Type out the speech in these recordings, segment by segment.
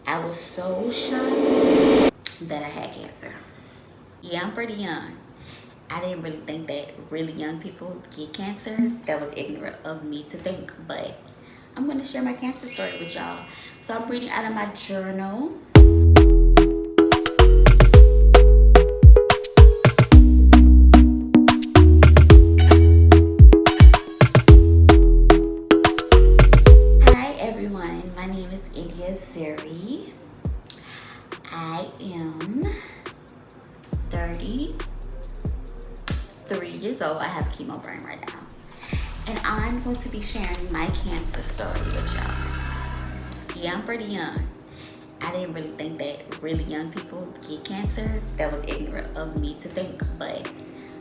I was so shocked that I had cancer. Yeah, I'm pretty young. I didn't really think that really young people get cancer. That was ignorant of me to think, but I'm going to share my cancer story with y'all. So I'm reading out of my journal. Hi everyone, my name is India Siri. I am 33 years old. I have chemo brain right now. And I'm going to be sharing my cancer story with y'all. Yeah, I'm pretty young. I didn't really think that really young people get cancer. That was ignorant of me to think, but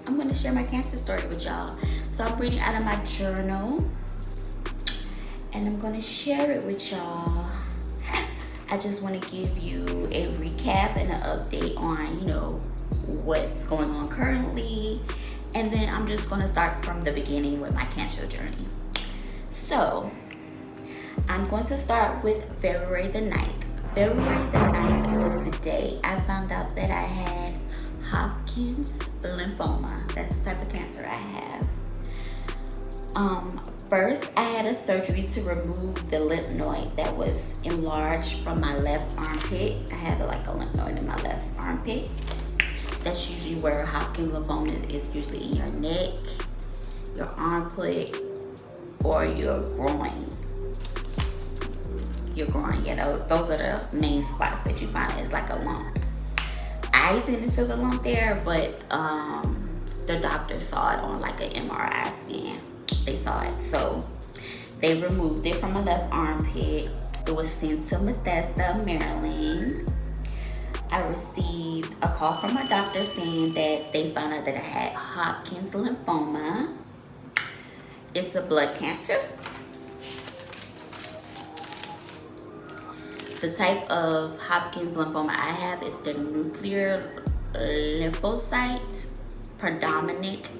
I'm going to share my cancer story with y'all. So I'm reading out of my journal and I'm going to share it with y'all. I just want to give you a recap and an update on, what's going on currently. And then I'm just going to start from the beginning with my cancer journey. So I'm going to start with February the 9th. February the 9th was the day I found out that I had Hodgkin's lymphoma. That's the type of cancer I have. First, I had a surgery to remove the lymph node that was enlarged from my left armpit. I had a lymph node in my left armpit. That's usually where Hodgkin lymphoma is usually in your neck, your armpit, or your groin. Your groin, those are the main spots that you find. It's like a lump. I didn't feel the lump there, but the doctor saw it on like an MRI scan. They saw it, so they removed it from my left armpit. It was sent to Bethesda, Maryland. I received a call from my doctor saying that they found out that I had Hodgkin's lymphoma. It's a blood cancer. The type of Hodgkin's lymphoma I have is the nuclear lymphocyte predominant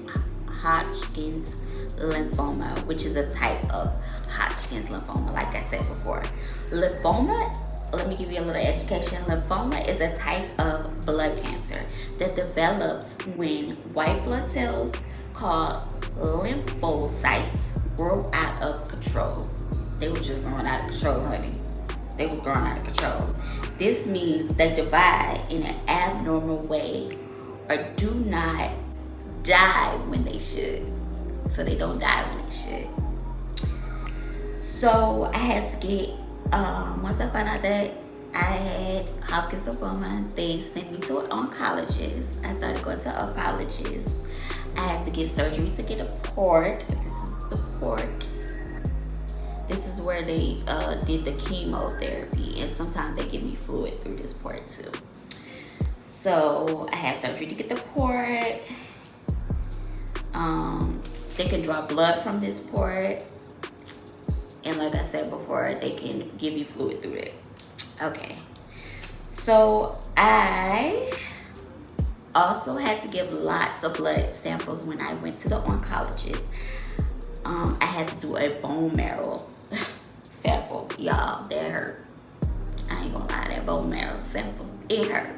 Hodgkin's lymphoma, which is a type of Hodgkin's lymphoma. Like I said before, lymphoma, let me give you a little education. Lymphoma is a type of blood cancer that develops when white blood cells called lymphocytes grow out of control. They were just growing out of control, honey. They was growing out of control. This means they divide in an abnormal way or do not die when they should. So they don't die when they should. So I had to get, once I found out that I had Hodgkin's lymphoma, they sent me to an oncologist. I started going to an oncologist. I had to get surgery to get a port. This is the port. This is where they did the chemotherapy, and sometimes they give me fluid through this port too. So I had surgery to get the port. They can draw blood from this port, and like I said before, they can give you fluid through it. Okay, so I also had to give lots of blood samples when I went to the oncologist. I had to do a bone marrow sample. Y'all, that hurt. I ain't gonna lie, that bone marrow sample, it hurt.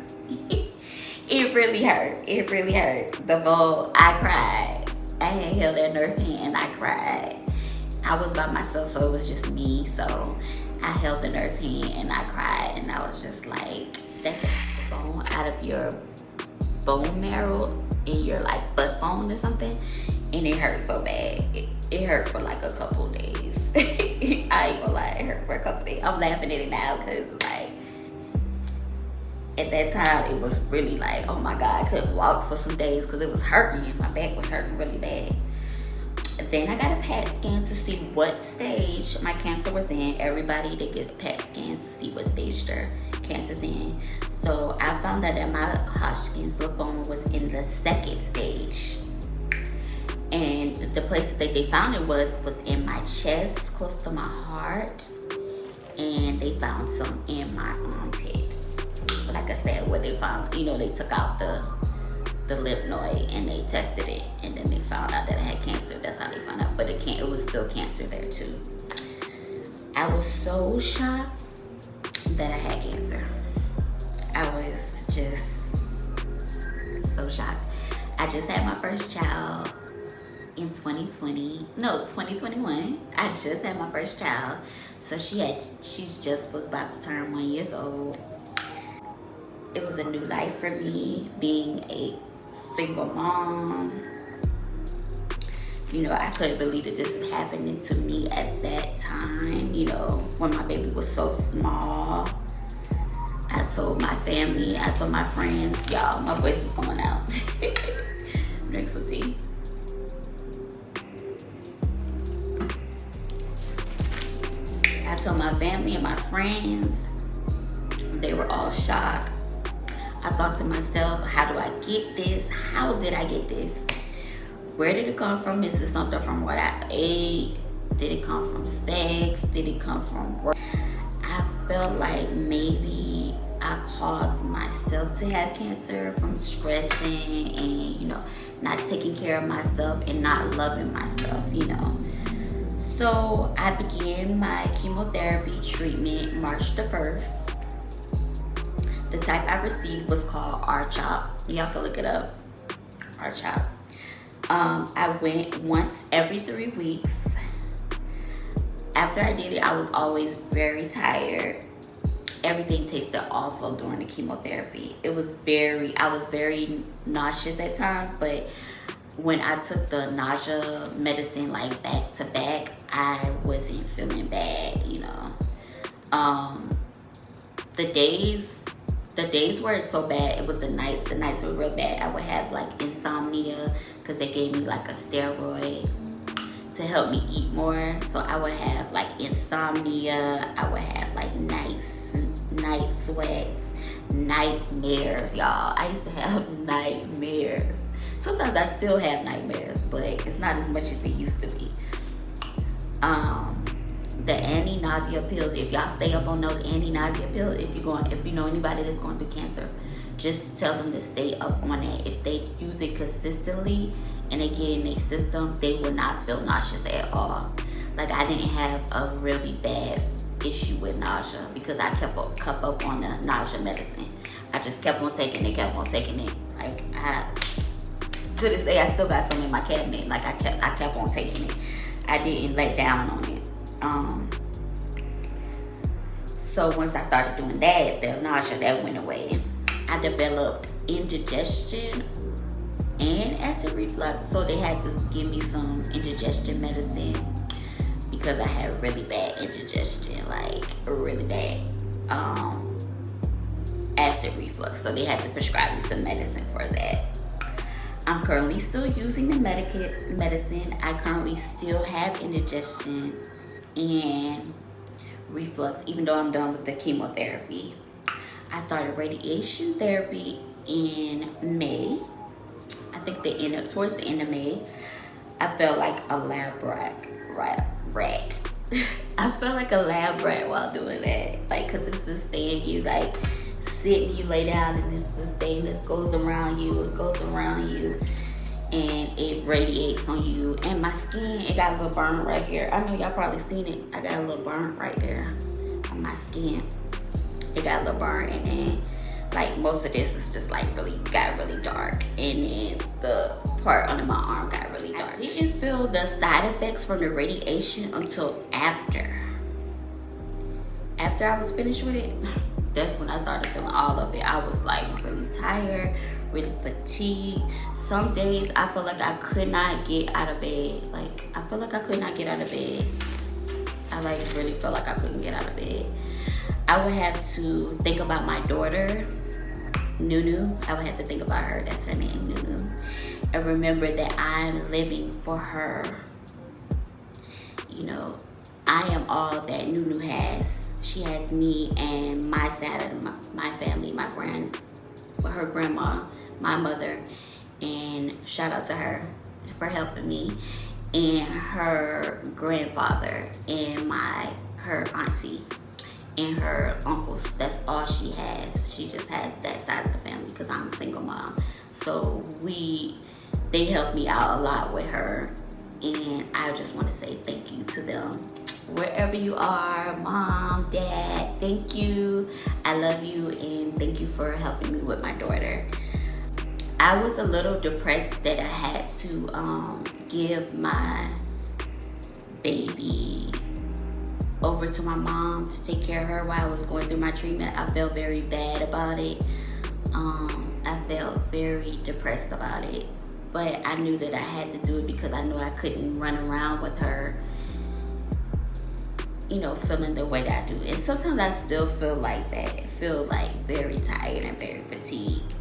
It really hurt. It really hurt. The bone, I cried. I had held that nurse hand, I cried. I was by myself, so it was just me. So I held the nurse hand and I cried, and I was just like, that's the bone out of your bone marrow in your butt bone or something. And it hurt so bad. It hurt for like a couple days. I ain't gonna lie, it hurt for a couple days. I'm laughing at it now because at that time it was really oh my God, I couldn't walk for some days because it was hurting. My back was hurting really bad. Then I got a PET scan to see what stage my cancer was in. Everybody, they get a PET scan to see what stage their cancer's in. So I found out that my Hodgkin's lymphoma was in the second stage. And the place that they found it was in my chest, close to my heart, and they found some in my armpit. Like I said, where they found, they took out the lymph node and they tested it, and then they found out that I had cancer. That's how they found out, but it was still cancer there too. I was so shocked that I had cancer. I was just so shocked. I just had my first child in 2021. I just had my first child. So she's just was about to turn 1 year old. It was a new life for me, being a single mom. You know, I couldn't believe that this is happening to me at that time, you know, when my baby was so small. I told my family, I told my friends, y'all, my voice is going out. Drink some tea. I told my family and my friends. They were all shocked. I thought to myself, how do I get this? How did I get this? Where did it come from? Is it something from what I ate? Did it come from sex? Did it come from work? I felt like maybe I caused myself to have cancer from stressing and, you know, not taking care of myself and not loving myself, you know. So I began my chemotherapy treatment March the 1st. The type I received was called RCHOP. Y'all can look it up. RCHOP. I went once every 3 weeks. After I did it, I was always very tired. Everything tasted awful during the chemotherapy. I was very nauseous at times, but when I took the nausea medicine like back to back, I wasn't feeling bad, you know. The days weren't so bad. It was the nights. The nights were real bad. I would have like insomnia because they gave me like a steroid to help me eat more. So I would have like insomnia. I would have like night sweats, nightmares, y'all. I used to have nightmares. Sometimes I still have nightmares, but it's not as much as it used to be. The anti-nausea pills, if y'all stay up on those anti-nausea pills, if you know anybody that's going through cancer, just tell them to stay up on it. If they use it consistently and they get in their system, they will not feel nauseous at all. Like, I didn't have a really bad issue with nausea because I kept up on the nausea medicine. I just kept on taking it. Like, to this day, I still got some in my cabinet. Like, I kept on taking it. I didn't let down on it. So once I started doing that, the nausea, that went away. I developed indigestion and acid reflux, so they had to give me some indigestion medicine because I had really bad indigestion, like really bad acid reflux. So they had to prescribe me some medicine for that. I'm currently still using the medicine. I currently still have indigestion and reflux, even though I'm done with the chemotherapy. I started radiation therapy in May. I think towards the end of May. I felt like a lab rat. I felt like a lab rat while doing that. Like, cause it's this thing you like sit and you lay down and it's this thing that goes around you. It goes around you. And it radiates on you. And my skin, it got a little burn right here. I know y'all probably seen it. I got a little burn right there on my skin. It got a little burn, and then like most of this is just like got really dark. And then the part under my arm got really dark. I didn't feel the side effects from the radiation until after I was finished with it. That's when I started feeling all of it. I was like really tired, really fatigued. Some days I felt like I could not get out of bed. Like, I felt like I could not get out of bed. I like really felt like I couldn't get out of bed. I would have to think about my daughter, Nunu. I would have to think about her. That's her name, Nunu. And remember that I'm living for her. You know, I am all that Nunu has. She has me and my side of my family, her grandma, my mother, and shout out to her for helping me, and her grandfather, and her auntie, and her uncles. That's all she has. She just has that side of the family because I'm a single mom. So they helped me out a lot with her, and I just want to say thank you to them. wherever you are, mom, dad, thank you. I love you, and thank you for helping me with my daughter. I was a little depressed that I had to give my baby over to my mom to take care of her while I was going through my treatment. I felt very bad about it. I felt very depressed about it, but I knew that I had to do it because I knew I couldn't run around with her, you know, feeling the way that I do. And sometimes I still feel like that. I feel like very tired and very fatigued.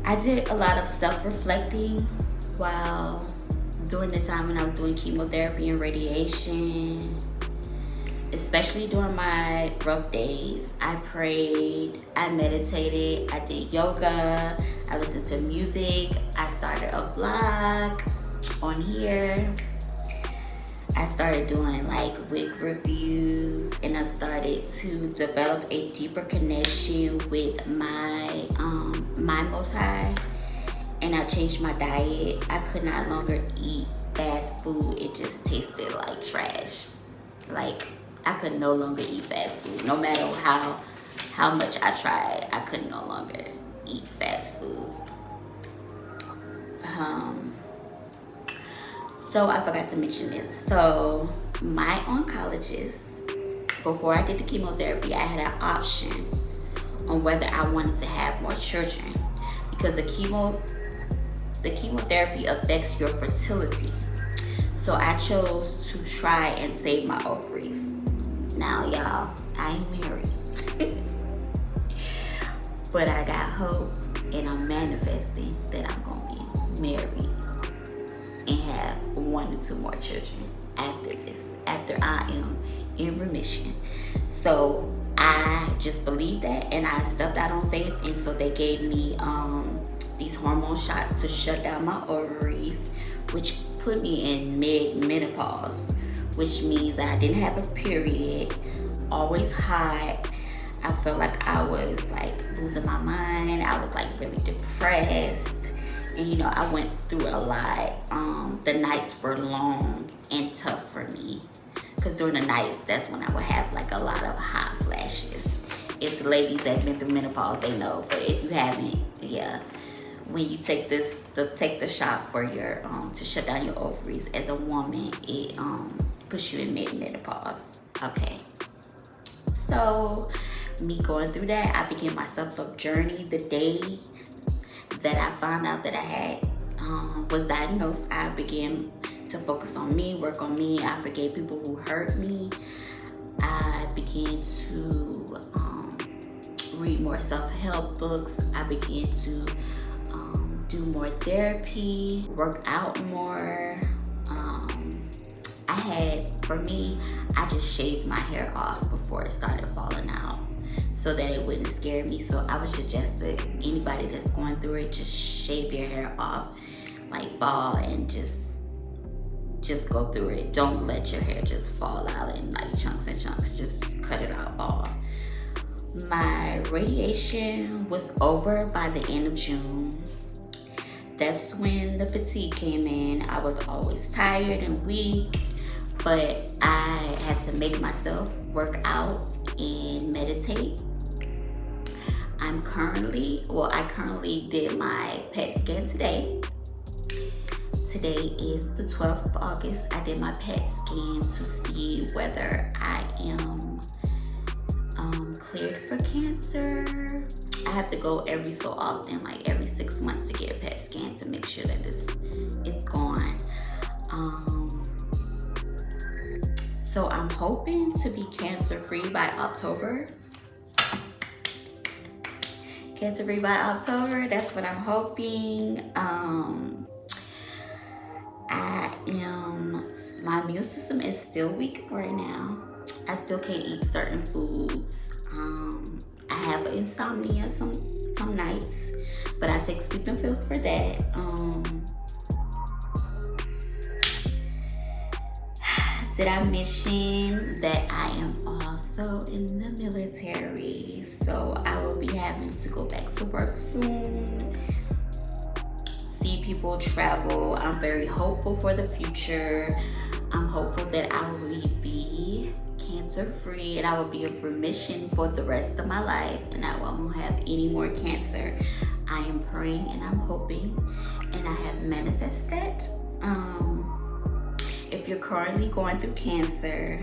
I did a lot of self-reflecting while during the time when I was doing chemotherapy and radiation, especially during my rough days. I prayed, I meditated, I did yoga, I listened to music, I started a vlog on here. I started doing like wig reviews, and I started to develop a deeper connection with my Most High. And I changed my diet. I could not longer eat fast food. It just tasted like trash. Like, I could no longer eat fast food. No matter how much I tried, I could no longer eat fast food. So I forgot to mention this. So my oncologist, before I did the chemotherapy, I had an option on whether I wanted to have more children, because the chemotherapy affects your fertility. So I chose to try and save my ovaries. Now, y'all, I ain't married. But I got hope, and I'm manifesting that I'm gonna be married and have 1 to 2 more children after this, after I am in remission. So I just believed that, and I stepped out on faith, and so they gave me these hormone shots to shut down my ovaries, which put me in mid-menopause, which means I didn't have a period, always hot. I felt like I was like losing my mind. I was like really depressed. And you know, I went through a lot. The nights were long and tough for me, because during the nights, that's when I would have like a lot of hot flashes. If the ladies that been through menopause, they know. But if you haven't, yeah, when you take the shot for your to shut down your ovaries as a woman, it puts you in mid-menopause. Okay, so me going through that, I began my self-love journey the day that I found out that I had was diagnosed. I began to focus on me, work on me. I forgave people who hurt me. I began to read more self-help books. I began to do more therapy, work out more. For me, I just shaved my hair off before it started falling out, so that it wouldn't scare me. So I would suggest to anybody that's going through it, just shave your hair off, like ball, and just go through it. Don't let your hair just fall out in like chunks and chunks. Just cut it out all. My radiation was over by the end of June. That's when the fatigue came in. I was always tired and weak, but I had to make myself work out and meditate. I currently did my PET scan today. Today is the 12th of August. I did my PET scan to see whether I am cleared for cancer. I have to go every so often, like every 6 months, to get a PET scan to make sure that it's gone. So I'm hoping to be cancer-free by October. Cancer-free by October, that's what I'm hoping. My immune system is still weak right now. I still can't eat certain foods. I have insomnia some nights, but I take sleeping pills for that. Did I mention that I am also in the military? So I will be having to go back to work soon. see people travel. I'm very hopeful for the future. I'm hopeful that I will be cancer free and I will be in remission for the rest of my life and I won't have any more cancer. I am praying and I'm hoping and I have manifested. If you're currently going through cancer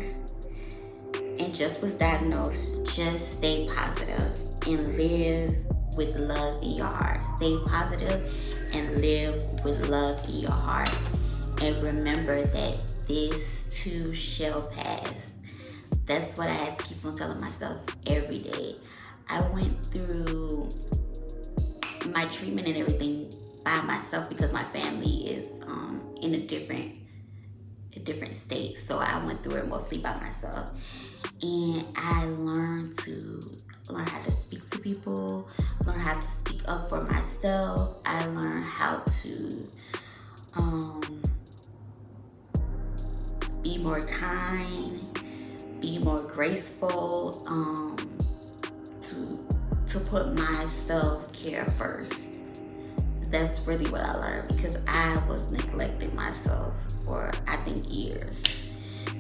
and just was diagnosed, just stay positive and live with love in your heart. Stay positive and live with love in your heart. And remember that this too shall pass. That's what I had to keep on telling myself every day. I went through my treatment and everything by myself because my family is in a different state. So I went through it mostly by myself. And I learned how to speak to people, learn how to speak up for myself. I learned how to be more kind, be more graceful, to put my self-care first. That's really what I learned because I was neglecting myself for I think years.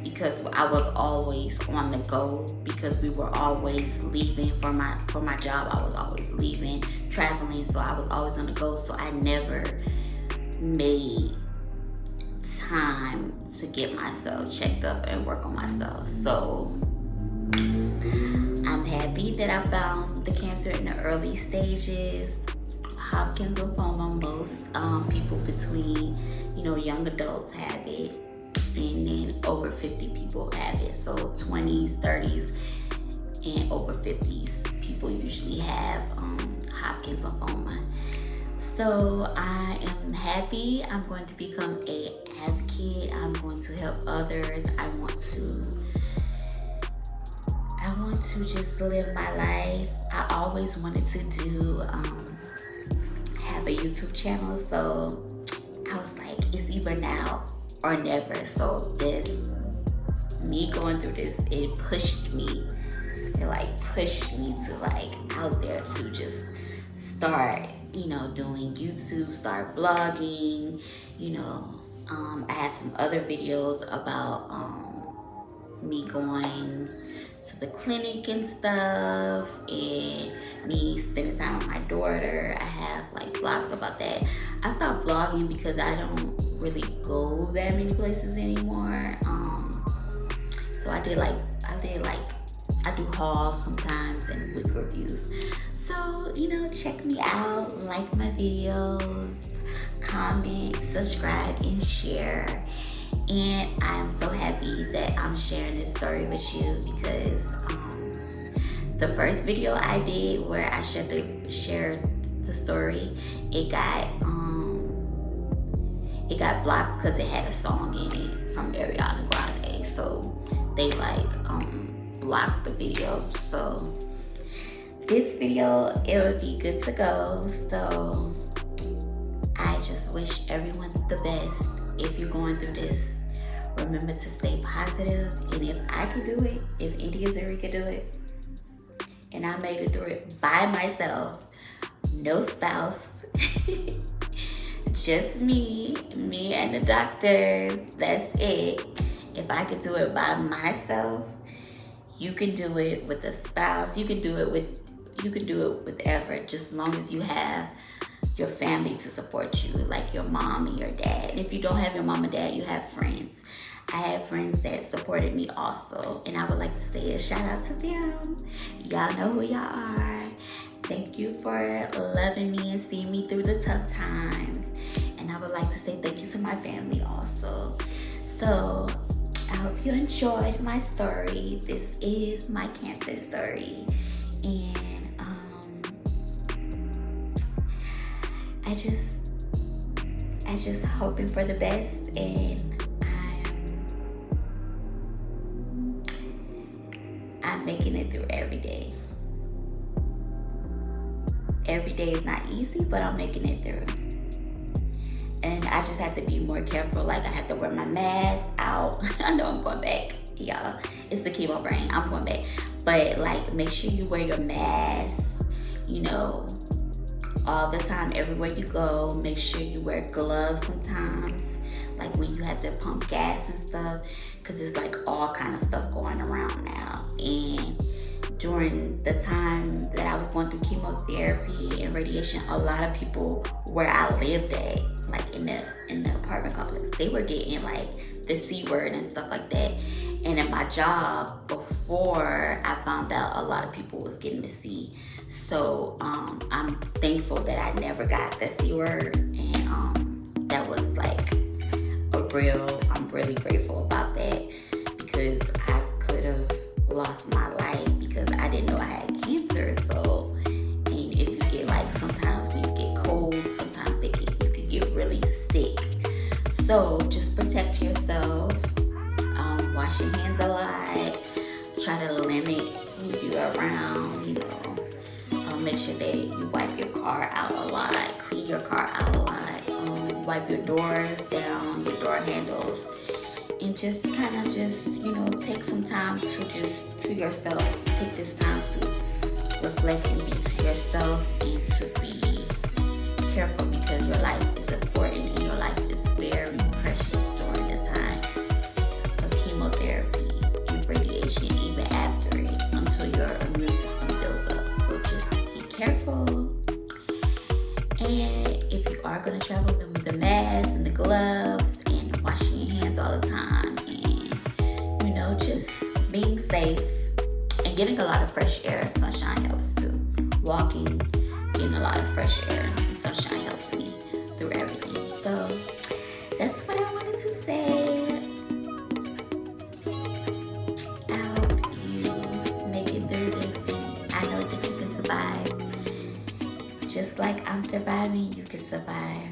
Because I was always on the go because we were always leaving for my job. I was always leaving, traveling, so I was always on the go. So I never made time to get myself checked up and work on myself. So I'm happy that I found the cancer in the early stages. Hodgkin lymphoma, most people between, young adults have it. And then over 50 people have it. So 20s, 30s, and over 50s people usually have Hodgkin's lymphoma. So I am happy. I'm going to become an advocate. I'm going to help others. I want to just live my life. I always wanted to have a YouTube channel. So I was like, it's either now or never. So me going through this, it pushed me. It pushed me to out there to just start, doing YouTube, start vlogging. I have some other videos about me going to the clinic and stuff, and me spending time with my daughter. I have vlogs about that. I stopped vlogging because I don't really go that many places anymore. So I do hauls sometimes and week reviews. So, check me out, like my videos, comment, subscribe, and share. And I'm so happy that I'm sharing this story with you because the first video I did where I shared the story, it got blocked because it had a song in it from Ariana Grande. So they blocked the video. So this video, it would be good to go. So I just wish everyone the best. If you're going through this, remember to stay positive. And if I could do it, if India Zuri could do it, and I made it through it by myself, no spouse, just me and the doctors, that's it. If I could do it by myself, you can do it with a spouse. You can do it with whatever, just as long as you have your family to support you, like your mom and your dad. And if you don't have your mom and dad, you have friends. I have friends that supported me also, and I would like to say a shout out to them. Y'all know who y'all are. Thank you for loving me and seeing me through the tough times. And I would like to say thank you to my family also. So I hope you enjoyed my story. This is my cancer story. And I just hoping for the best, and I'm making it through every day. Every day is not easy, but I'm making it through. And I just have to be more careful. I have to wear my mask out. I know I'm going back, y'all. It's the chemo brain. I'm going back. But make sure you wear your mask, all the time, everywhere you go. Make sure you wear gloves sometimes, like when you have to pump gas and stuff, because it's like all kind of stuff going around now. And during the time that I was going through chemotherapy and radiation, a lot of people where I lived at, like in the apartment complex, they were getting like the C word and stuff like that. And at my job before, I found out a lot of people was getting the C. So I'm thankful that I never got the C word, and that was like I'm really grateful about that, because I could have lost my life because I didn't know I had cancer. So, and if you get like, sometimes when you get cold, sometimes you could get really sick. So just protect yourself. Wash your hands a lot. Try to limit who you're around. Make sure that you wipe your car out a lot. Clean your car out a lot. Wipe your doors down, your door handles, and just kind of take some time to yourself. Take this time to reflect and be to yourself, and to be careful, because your life is important and your life is very precious during the time of chemotherapy and radiation, even after it, until your immune system builds up. So just be careful. And if you are going to travel, with the mask and the gloves and washing your hands all the time, and just being safe and getting a lot of fresh air and sunshine helps too. Walking, getting a lot of fresh air and sunshine helps me through everything. So that's what I wanted to say. I hope you make it through this, and I know that you can survive. Just like I'm surviving, you can survive.